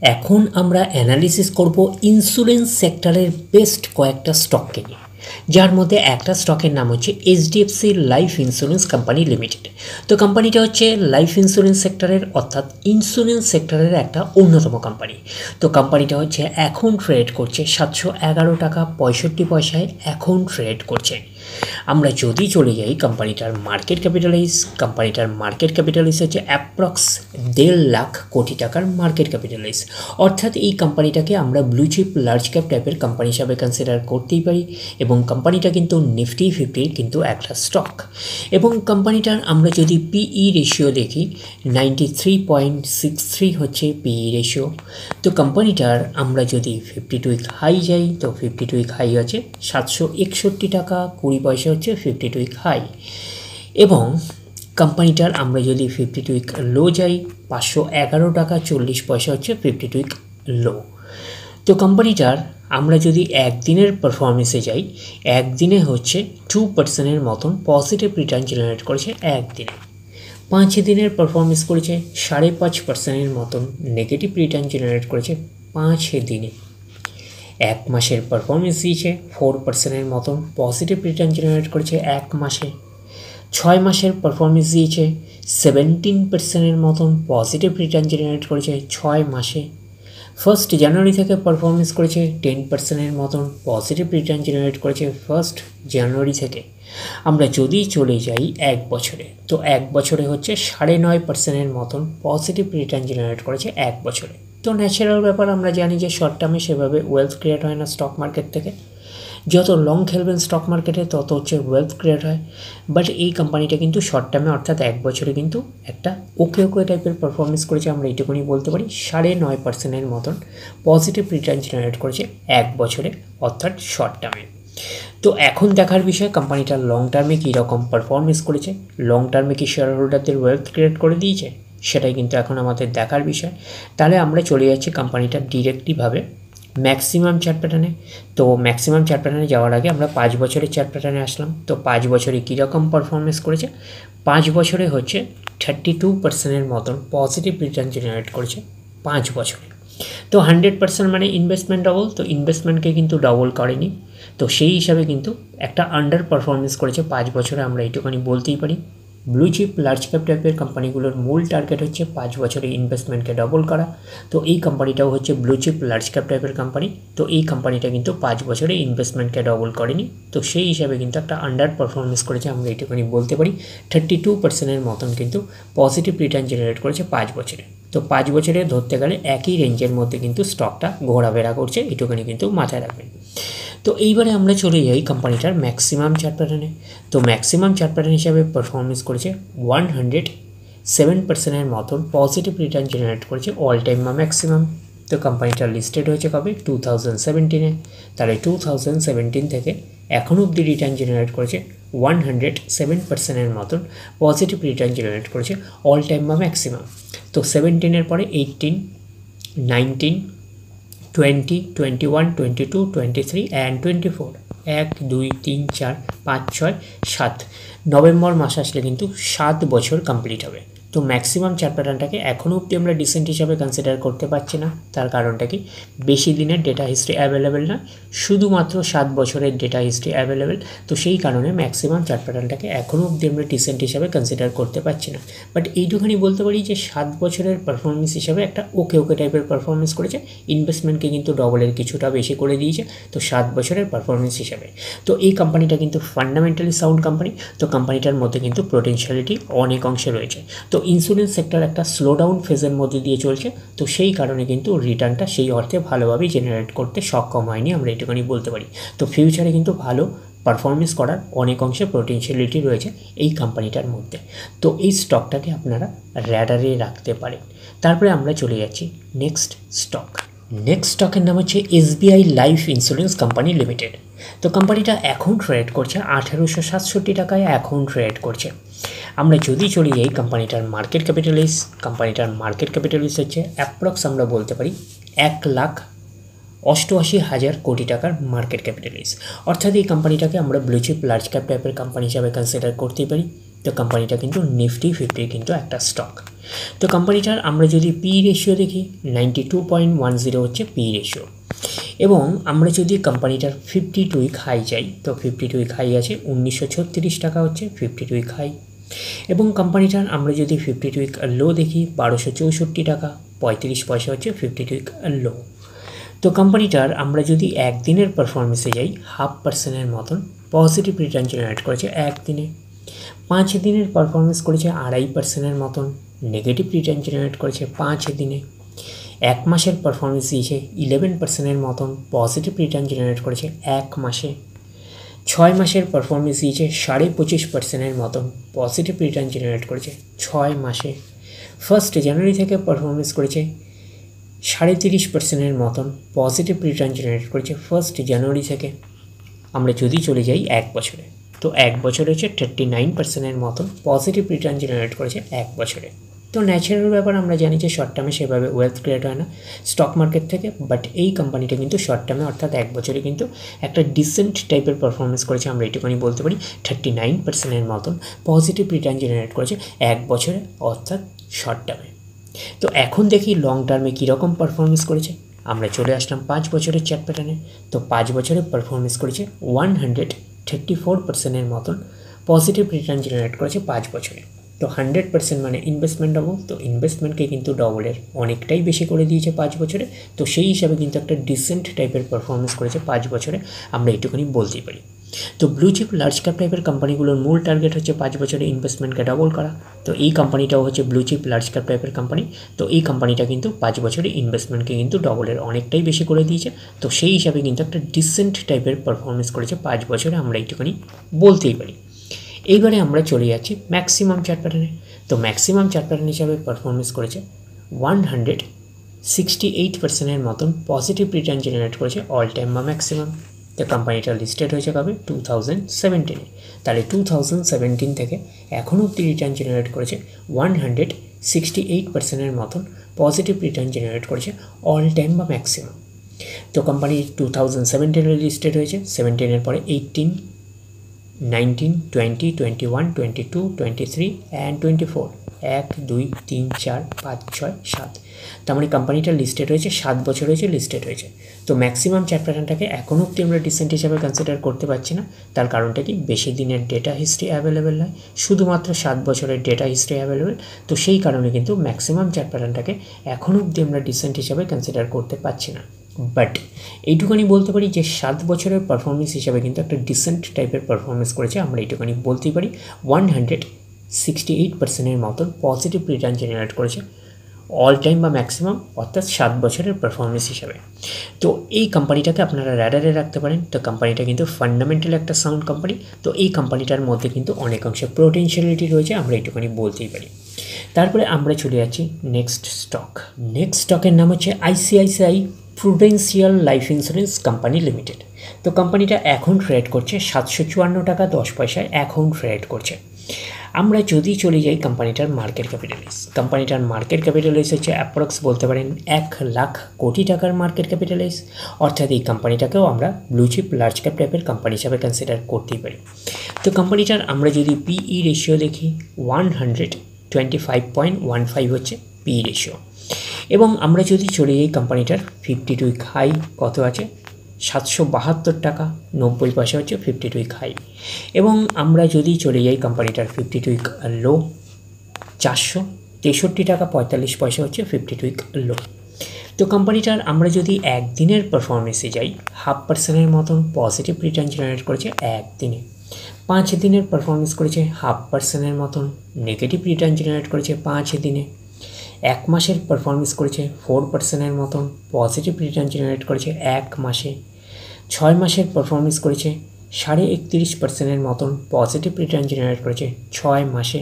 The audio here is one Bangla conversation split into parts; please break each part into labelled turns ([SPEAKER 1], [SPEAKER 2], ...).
[SPEAKER 1] এখন আমরা অ্যানালিসিস করব ইন্স্যুরেন্স সেক্টরের বেস্ট কয়েকটা স্টককে নিয়ে, যার মধ্যে একটা স্টকের নাম হচ্ছে HDFC life insurance company limited. তো কোম্পানিটা হচ্ছে লাইফ ইন্স্যুরেন্স সেক্টরের অর্থাৎ ইন্স্যুরেন্স সেক্টরের একটা অন্যতম কোম্পানি। তো কোম্পানিটা হচ্ছে এখন ট্রেড করছে 711 টাকা 65 পয়সায় এখন ট্রেড করছে। আমরা যদি চলে যাই কোম্পানিটার মার্কেট ক্যাপিটালাইজ হচ্ছে অ্যাপ্রক্স 1.5 লাখ কোটি টাকার মার্কেট ক্যাপিটালাইজ। অর্থাৎ এই কোম্পানিটাকে আমরা ব্লু চিপ লার্জ ক্যাপ টাইপের কোম্পানি হিসাবে কনসিডার করতেই পারি, এবং কোম্পানিটা কিন্তু নিফটি 50 কিন্তু একটা স্টক। এবং কোম্পানিটার আমরা যদি পিই রেশিও দেখি 93.63 হচ্ছে পিই রেশিও। তো কোম্পানিটার আমরা যদি 52 উইক হাই যাই, তো 52 উইক হাই আছে 761 টাকা 20 পয়সা হচ্ছে 52 উইক হাই। এবং কোম্পানিটার আমরা যদি 52 উইক লো যাই 511 টাকা 40 পয়সা হচ্ছে 52 উইক লো। তো কোম্পানিটার আমরা যদি একদিনের পারফরমেন্সে যাই, একদিনে হচ্ছে 2% মতন পজিটিভ রিটার্ন জেনারেট করেছে একদিনে। 5 দিনের পারফরমেন্স করেছে 5.5% মতন নেগেটিভ রিটার্ন জেনারেট করেছে 5 দিনে। 1 মাসের পারফরমেন্স দিয়েছে 4% মতন পজিটিভ রিটার্ন জেনারেট করেছে 1 মাসে। 6 মাসের পারফরমেন্স দিয়েছে 17% মতন পজিটিভ রিটার্ন জেনারেট করেছে 6 মাসে। 1 জানুয়ারি থেকে পারফরমেন্স করেছে 10% মতন পজিটিভ রিটার্ন জেনারেট করেছে 1 জানুয়ারি থেকে। আমরা যদি চলে যাই 1 বছরে, তো 1 বছরে হচ্ছে 9.5% মতন পজিটিভ রিটার্ন জেনারেট করেছে 1 বছরে। তো ন্যাচারাল ব্যাপার, আমরা জানি যে শর্ট টার্মে সেভাবে ওয়েলথ ক্রিয়েট হয় না স্টক মার্কেট থেকে। যত লং খেলবেন স্টক মার্কেটে তত হচ্ছে ওয়েলথ ক্রিয়েট হয়। বাট এই কোম্পানিটা কিন্তু শর্ট টার্মে অর্থাৎ 1 বছরে কিন্তু একটা ওকে টাইপের পারফরমেন্স করেছে, আমরা এইটুকুনি বলতে পারি। 9.5% মতন পজিটিভ রিটার্ন জেনারেট করেছে 1 বছরে অর্থাৎ শর্ট টার্মে। তো এখন দেখার বিষয় কোম্পানিটার লং টার্মে কীরকম পারফরমেন্স করেছে, লং টার্মে কি শেয়ার হোল্ডারদের ওয়েলথ ক্রিয়েট করে দিয়েছে, সেটাই কিন্তু এখন আমাদের দেখার বিষয়। তাহলে আমরা চলে যাচ্ছি কোম্পানিটার ডিরেক্টলিভাবে ম্যাক্সিমাম চার্ট প্যাটার্নে। তো ম্যাক্সিমাম চার্ট প্যাটার্নে যাওয়ার আগে আমরা 5 বছরের চার্ট প্যাটার্নে আসলাম। তো 5 বছরে কীরকম পারফরমেন্স করেছে, 5 বছরে হচ্ছে 32% মতন পজিটিভ রিটার্ন জেনারেট করেছে 5 বছরে। তো 100% মানে ইনভেস্টমেন্ট ডবল, তো ইনভেস্টমেন্টকে কিন্তু ডবল করেনি। তো সেই হিসাবে কিন্তু একটা আন্ডার পারফরমেন্স করেছে 5 বছরে, আমরা এইটুখানি বলতেই পারি। ব্লু চিপ লার্জ ক্যাপ টাইপের কোম্পানিগুলোর মূল টার্গেট হচ্ছে 5 বছরে ইনভেস্টমেন্টকে ডবল করা। তো এই কোম্পানিটাও হচ্ছে ব্লু চিপ লার্জ ক্যাপ টাইপের কোম্পানি। তো এই কোম্পানিটা কিন্তু 5 বছরে ইনভেস্টমেন্টকে ডবল করেনি। তো সেই হিসাবে কিন্তু একটা আন্ডার পারফরমেন্স করেছে, আমরা এইটুখানি বলতে পারি। 32% মতন কিন্তু পজিটিভ রিটার্ন জেনারেট করেছে 5 বছরে। তো 5 বছরে ধরতে গেলে একই রেঞ্জের মধ্যে কিন্তু স্টকটা ঘোরাফেরা করছে, এইটুখানি কিন্তু মাথায় রাখবেন। তো এইবারে আমরা চলে যাই কোম্পানিটার ম্যাক্সিমাম চার্ট প্যাটার্নে। তো ম্যাক্সিমাম চার্ট প্যাটার্ন হিসাবে পারফরমেন্স করেছে 107% মতন পজিটিভ রিটার্ন জেনারেট করেছে অল টাইম ম্যাক্সিমাম। তো কোম্পানিটা লিস্টেড হয়েছে কবে, 2017-এ। তাহলে 2017 থেকে এখন অবধি রিটার্ন জেনারেট করেছে 107% মতন পজিটিভ রিটার্ন জেনারেট করেছে অল টাইম ম্যাক্সিমাম। তো 17-এর পরে 18, 19, 20, 21, 22, 23 অ্যান্ড 24। 1, 2, 3, 4, 5, 6, 7 নভেম্বর মাস আসলে কিন্তু 7 বছর কমপ্লিট হবে। তো ম্যাক্সিমাম চার্ট প্যাটার্নটাকে এখনও অবধি আমরা ডিসেন্ট হিসাবে কনসিডার করতে পারছি না। তার কারণটা কি, বেশি দিনের ডেটা হিস্ট্রি অ্যাভেলেবেল না, শুধুমাত্র 7 বছরের ডেটা হিস্ট্রি অ্যাভেলেবেল। তো সেই কারণে ম্যাক্সিমাম চার্ট প্যাটার্নটাকে এখনও অবধি আমরা ডিসেন্ট হিসাবে কনসিডার করতে পারছি না। বাট এইটুখানি বলতে পারি যে 7 বছরের পারফরমেন্স হিসাবে একটা ওকে টাইপের পারফরমেন্স করেছে। ইনভেস্টমেন্টকে কিন্তু ডবলের কিছুটা বেশি করে দিয়েছে, তো 7 বছরের পারফরমেন্স হিসাবে। তো এই কোম্পানিটা কিন্তু ফান্ডামেন্টালি সাউন্ড কোম্পানি। তো কোম্পানিটার মধ্যে কিন্তু পোটেনশিয়ালিটি অনেক অংশে রয়েছে। তো ইন্স্যুরেন্স সেক্টর একটা স্লো ডাউন ফেজের মধ্যে দিয়ে চলছে, তো সেই কারণে কিন্তু রিটার্নটা সেই অর্থে ভালোভাবেই জেনারেট করতে সক্ষম হয়নি, আমরা এটুকুনি বলতে পারি। তো ফিউচারে কিন্তু ভালো পারফরমেন্স করার অনেক অংশে পোটেনশিয়ালিটি রয়েছে এই কোম্পানিটার মধ্যে। তো এই স্টকটাকে আপনারা র্যাডারে রাখতে পারেন। তারপরে আমরা চলে যাচ্ছি নেক্সট স্টকের নাম হচ্ছে SBI life insurance company limited. তো কোম্পানিটা এখন ট্রেড করছে 1867 টাকায় এখন ট্রেড করছে। আমরা যদি চলে যাই কোম্পানিটার মার্কেট ক্যাপিটালিস হচ্ছে অ্যাপ্রক্স আমরা বলতে পারি 1,88,000 কোটি টাকার মার্কেট ক্যাপিটালাইজ। অর্থাৎ এই কোম্পানিটাকে আমরা ব্লু চিপ লার্জ ক্যাপ টাইপের কোম্পানি হিসাবে কনসিডার করতেই পারি। তো কোম্পানিটা কিন্তু নিফটি 50 কিন্তু একটা স্টক। তো কোম্পানিটার আমরা যদি পি রেশিও দেখি 92.10 হচ্ছে পি রেশিও, এবং আমরা যদি কোম্পানিটার 52 উইক হাই চাই তো 52 উইক হাই আছে 1936 টাকা হচ্ছে 52 উইক হাই, এবং কোম্পানিটার আমরা যদি 52 উইক লো দেখি 1264 টাকা 35 পয়সা হচ্ছে 52 উইক লো। তো কোম্পানিটার আমরা যদি একদিনের পারফরমেন্সে যাই 0.5% মতন পজিটিভ রিটার্ন জেনারেট করেছে একদিনে, 5 দিনের পারফরমেন্স করেছে 2.5% মতন নেগেটিভ রিটার্ন জেনারেট করেছে 5 দিনে, 1 মাসের পারফরমেন্স দিয়েছে 11% মতন পজিটিভ রিটার্ন জেনারেট করেছে 1 মাসে, 6 মাসের পারফরমেন্স দিয়েছে 25.5% মতন পজিটিভ রিটার্ন জেনারেট করেছে 6 মাসে, 1 জানুয়ারি থেকে পারফরমেন্স করেছে 33.5% মতন পজিটিভ রিটার্ন জেনারেট করেছে 1 জানুয়ারি থেকে। আমরা যদি চলে যাই 1 বছরে, তো 1 বছরে হচ্ছে 39% মতন পজিটিভ রিটার্ন জেনারেট করেছে 1 বছরে। তো ন্যাচারাল ব্যাপার আমরা জানি যে শর্ট টার্মে সেভাবে ওয়েলথ ক্রিয়েট হয় না স্টক মার্কেট থেকে, বাট এই কোম্পানিটা কিন্তু শর্ট টার্মে অর্থাৎ 1 বছরে কিন্তু একটা ডিসেন্ট টাইপের পারফরমেন্স করেছে, আমরা এইটুকুনি বলতে পারি। 39% মতন পজিটিভ রিটার্ন জেনারেট করেছে 1 বছরে অর্থাৎ শর্ট টার্মে। তো এখন দেখি লং টার্মে কীরকম পারফরমেন্স করেছে। আমরা চলে আসলাম 5 বছরের চার্ট প্যাটার্নে। তো 5 বছরে পারফরমেন্স করেছে 134% মতন পজিটিভ রিটার্ন জেনারেট করেছে 5 বছরে। তো 100% মানে ইনভেস্টমেন্ট ডবল, তো ইনভেস্টমেন্টকে কিন্তু ডবলের অনেকটাই বেশি করে দিয়েছে 5 বছরে। তো সেই হিসাবে কিন্তু একটা ডিসেন্ট টাইপের পারফরমেন্স করেছে 5 বছরে, আমরা এইটুকুনি বলতেই পারি। তো ব্লু চিপ লার্জ ক্যাপ টাইপের কোম্পানিগুলোর মূল টার্গেট হচ্ছে 5 বছরে ইনভেস্টমেন্টকে ডবল করা। তো এই কোম্পানিটাও হচ্ছে ব্লু চিপ লার্জ ক্যাপ টাইপের কোম্পানি। তো এই কোম্পানিটা কিন্তু 5 বছরে ইনভেস্টমেন্টকে কিন্তু ডবলের অনেকটাই বেশি করে দিয়েছে। তো সেই হিসাবে কিন্তু একটা ডিসেন্ট টাইপের পারফরমেন্স করেছে 5 বছরে, আমরা এইটুকুনি বলতেই পারি। এইবারে আমরা চলে যাচ্ছি ম্যাক্সিমাম চার্ট প্যাটার্নে। তো ম্যাক্সিমাম চার্ট প্যাটার্ন হিসাবে পারফরমেন্স করেছে 168% মতন পজিটিভ রিটার্ন জেনারেট করেছে অল টাইম বা ম্যাক্সিমাম। তো কোম্পানিটা লিস্টেড হয়েছে কবে 2017-এ, তাহলে 2017 থেকে এখনও অব্দি রিটার্ন জেনারেট করেছে 168% মতন পজিটিভ রিটার্ন জেনারেট করেছে অল টাইম বা ম্যাক্সিমাম। তো কোম্পানি 2017-এ লিস্টেড হয়েছে, 17-এর পরে 18, 19, 20, 21, 22, 23 অ্যান্ড 24, 1, 2, 3, 4, 5, 6, 7। তার মানে কোম্পানিটা লিস্টেড হয়েছে 7 বছর হয়েছে লিস্টেড হয়েছে। তো ম্যাক্সিমাম চার্ট প্যাটার্নটাকে এখনও অব্দি আমরা ডিসেন্ট হিসাবে কনসিডার করতে পারছি না। তার কারণটা কি, বেশি দিনের ডেটা হিস্ট্রি অ্যাভেলেবেল নয়, শুধুমাত্র 7 বছরের ডেটা হিস্ট্রি অ্যাভেলেবেল। তো সেই কারণে কিন্তু ম্যাক্সিমাম চার্ট প্যাটার্নটাকে এখনও অব্দি আমরা ডিসেন্ট হিসাবে কনসিডার করতে পারছি না। বাট এইটুখানি বলতে পারি যে 7 বছরের পারফরমেন্স হিসাবে কিন্তু একটা ডিসেন্ট টাইপের পারফরমেন্স করেছে, আমরা এইটুখানি বলতেই পারি। 168% মতন পজিটিভ রিটার্ন জেনারেট করেছে অল টাইম বা ম্যাক্সিমাম অর্থাৎ 7 বছরের পারফরমেন্স হিসাবে। তো এই কোম্পানিটাকে আপনারা র্যাডারে রাখতে পারেন। তো কোম্পানিটা কিন্তু ফান্ডামেন্টাল একটা সাউন্ড কোম্পানি। তো এই কোম্পানিটার মধ্যে কিন্তু অনেকাংশে পোটেনশিয়ালিটি রয়েছে, আমরা এইটুখানি বলতেই পারি। তারপরে আমরা চলে যাচ্ছি নেক্সট স্টক। নেক্সট স্টকের নাম হচ্ছে ICICI Prudential life insurance company limited. তো কোম্পানিটা এখন ট্রেড করছে 754 টাকা 10 পয়সায় এখন ট্রেড করছে। আমরা যদি চলে যাই কোম্পানিটার মার্কেট ক্যাপিটালাইজ, কোম্পানিটার মার্কেট ক্যাপিটালাইজ হচ্ছে অ্যাপ্রক্স বলতে পারেন 1 লাখ কোটি টাকার মার্কেট ক্যাপিটালাইজ, অর্থাৎ এই কোম্পানিটাকেও আমরা ব্লু চিপ লার্জ ক্যাপ টাইপের কোম্পানি হিসাবে কনসিডার করতেই পারি। তো কোম্পানিটার আমরা যদি PE রেশিও দেখি 125.15 হচ্ছে PE রেশিও, এবং আমরা যদি চলে যাই কোম্পানিটার 52 উইক হাই কত আছে 772 টাকা 90 পয়সা হচ্ছে 52 উইক হাই, এবং আমরা যদি চলে যাই কোম্পানিটার 52 উইক লো 463 টাকা 45 পয়সা হচ্ছে 52 উইক লো। তো কোম্পানিটার আমরা যদি একদিনের পারফরমেন্সে যাই 0.5% মতন পজিটিভ রিটার্ন জেনারেট করেছে একদিনে, 5 দিনের পারফরমেন্স করেছে 0.5% মতন নেগেটিভ রিটার্ন জেনারেট করেছে 5 দিনে, 1 মাসের পারফরমেন্স করেছে 4% মতন পজিটিভ রিটার্ন জেনারেট করেছে 1 মাসে, 6 মাসের পারফরমেন্স করেছে 31.5% মতন পজিটিভ রিটার্ন জেনারেট করেছে 6 মাসে,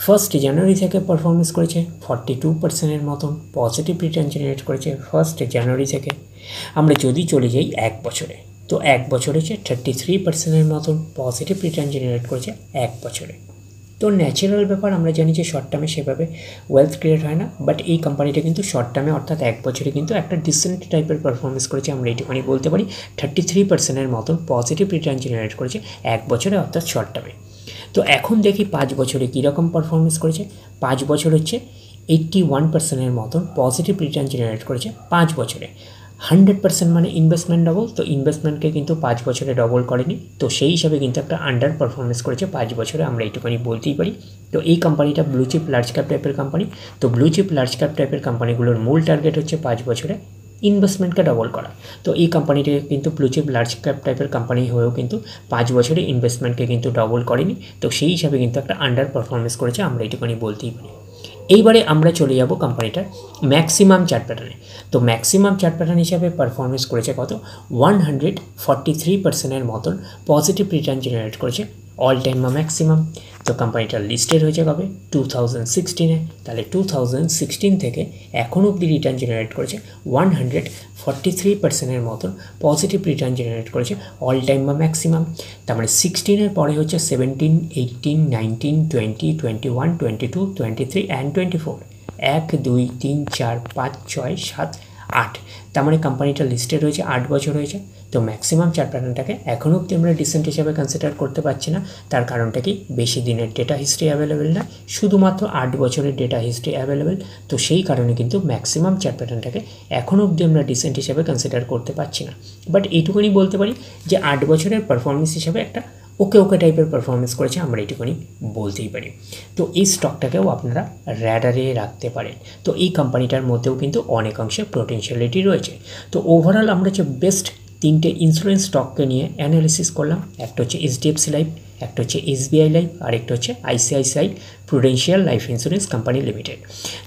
[SPEAKER 1] 1 জানুয়ারি থেকে পারফরমেন্স করেছে 42% মতন পজিটিভ রিটার্ন জেনারেট করেছে 1 জানুয়ারি থেকে। আমরা যদি চলে যাই 1 বছরে, তো 1 বছরে হচ্ছে 33% মতন পজিটিভ রিটার্ন জেনারেট করেছে 1 বছরে। তো ন্যাচারাল ব্যাপার আমরা জানি যে শর্ট টার্মে সেভাবে ওয়েলথ ক্রিয়েট হয় না, বাট এই কোম্পানিটা কিন্তু শর্ট টার্মে অর্থাৎ 1 বছরে কিন্তু একটা ডিসেন্ট টাইপের পারফরমেন্স করেছে, আমরা এইটুখানি বলতে পারি। 33% মতন পজিটিভ রিটার্ন জেনারেট করেছে 1 বছরে অর্থাৎ শর্ট টার্মে। তো এখন দেখি 5 বছরে কীরকম পারফরমেন্স করেছে। 5 বছর হচ্ছে 81%-এর মতন পজিটিভ রিটার্ন জেনারেট করেছে 5 বছরে। 100% মানে ইনভেস্টমেন্ট ডবল, তো ইনভেস্টমেন্টকে কিন্তু 5 বছরে ডবল করেনি, তো সেই হিসাবে কিন্তু একটা আন্ডার পারফরমেন্স করেছে 5 বছরে, আমরা এইটুখানি বলতেই পারি। তো এই কোম্পানিটা ব্লু চিপ লার্জ ক্যাপ টাইপের কোম্পানি। তো ব্লু চিপ লার্জ ক্যাপ টাইপের কোম্পানিগুলোর মূল টার্গেট হচ্ছে 5 বছরে ইনভেস্টমেন্টকে ডবল করা। তো এই কোম্পানিটা কিন্তু ব্লু চিপ লার্জ ক্যাপ টাইপের কোম্পানি হয়েও কিন্তু 5 বছরে ইনভেস্টমেন্টকে কিন্তু ডবল করেনি, তো সেই হিসাবে কিন্তু একটা আন্ডার পারফরমেন্স করেছে, আমরা এইটুখানি বলতেই পারি। এইবারে আমরা চলে যাব কোম্পানিটার ম্যাক্সিমাম চার্ট প্যাটার্নে। তো ম্যাক্সিমাম চার্ট প্যাটার্ন হিসাবে পারফরমেন্স করেছে কত, 143%-এর মতন পজিটিভ রিটার্ন জেনারেট করেছে অল টাইম বা ম্যাক্সিমাম। তো কোম্পানিটা লিস্টেড হয়েছে কবে, 2016-এ। তাহলে 2016 থেকে এখন অবধি রিটার্ন জেনারেট করেছে 143%-এর মতন পজিটিভ রিটার্ন জেনারেট করেছে অল টাইম বা ম্যাক্সিমাম। তার মানে 16-এর পরে হচ্ছে 17, 18, 19, 20, 21, 22, 23 অ্যান্ড 24। 1, 2, 3, 4, 5, 6, 7, 8। তার মানে কোম্পানিটা লিস্টেড হয়েছে 8 বছর হয়েছে। তো ম্যাক্সিমাম চার্ট প্যাটার্নটাকে এখনও অবধি আমরা ডিসেন্ট হিসাবে কনসিডার করতে পারছি না। তার কারণটা কি, বেশি দিনের ডেটা হিস্ট্রি অ্যাভেলেবেল না, শুধুমাত্র 8 বছরের ডেটা হিস্ট্রি অ্যাভেলেবেল। তো সেই কারণে কিন্তু ম্যাক্সিমাম চার্ট প্যাটার্নটাকে এখনও অবধি আমরা ডিসেন্ট হিসাবে কনসিডার করতে পারছি না। বাট এইটুকুনি বলতে পারি যে 8 বছরের পারফরমেন্স হিসাবে একটা ওকে টাইপের পারফরমেন্স করেছে, আমরা এইটুকুনি বলতেই পারি। তো এই স্টকটাকেও আপনারা র্যাডারে রাখতে পারেন। তো এই কোম্পানিটার মধ্যেও কিন্তু অনেকাংশে পোটেনশিয়ালিটি রয়েছে। তো ওভারঅল আমরা যে বেস্ট 3টে ইন্স্যুরেন্স স্টককে নিয়ে অ্যানালিসিস করলাম। একটা হচ্ছে এইচডিএফসি লাইফ, একটা হচ্ছে এসবিআই লাইফ, আর একটা হচ্ছে ICICI Prudential life insurance company limited.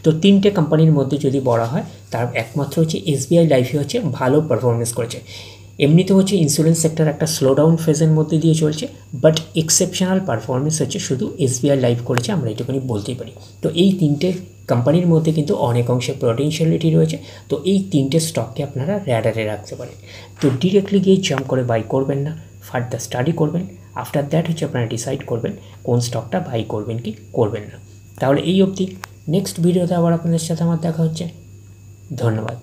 [SPEAKER 1] তো 3টে কোম্পানির মধ্যে যদি বলা হয়, তার একমাত্র হচ্ছে এসবিআই লাইফই হচ্ছে ভালো পারফরমেন্স করেছে। এমনিতে হচ্ছে ইন্স্যুরেন্স সেক্টর একটা স্লোডাউন ফেজের মধ্যে দিয়ে চলছে, বাট এক্সেপশনাল পারফরমেন্স হচ্ছে শুধু এসবিআই লাইফ করেছে, আমরা এইটুকুনি বলতেই পারি। তো এই 3টে কোম্পানির মধ্যে কিন্তু অনেক অংশে পোটেনশিয়ালিটি রয়েছে। তো এই 3টে স্টককে আপনারা র্যাডারে রাখতে পারেন। তো ডিরেক্টলি গিয়ে জাম্প করে বাই করবেন না, ফার্দার স্টাডি করবেন। আফটার দ্যাট হচ্ছে আপনারা ডিসাইড করবেন কোন স্টকটা বাই করবেন কি করবেন না। তাহলে এই অবধি, নেক্সট ভিডিওতে আবার আপনাদের সাথে আমার দেখা হচ্ছে। ধন্যবাদ।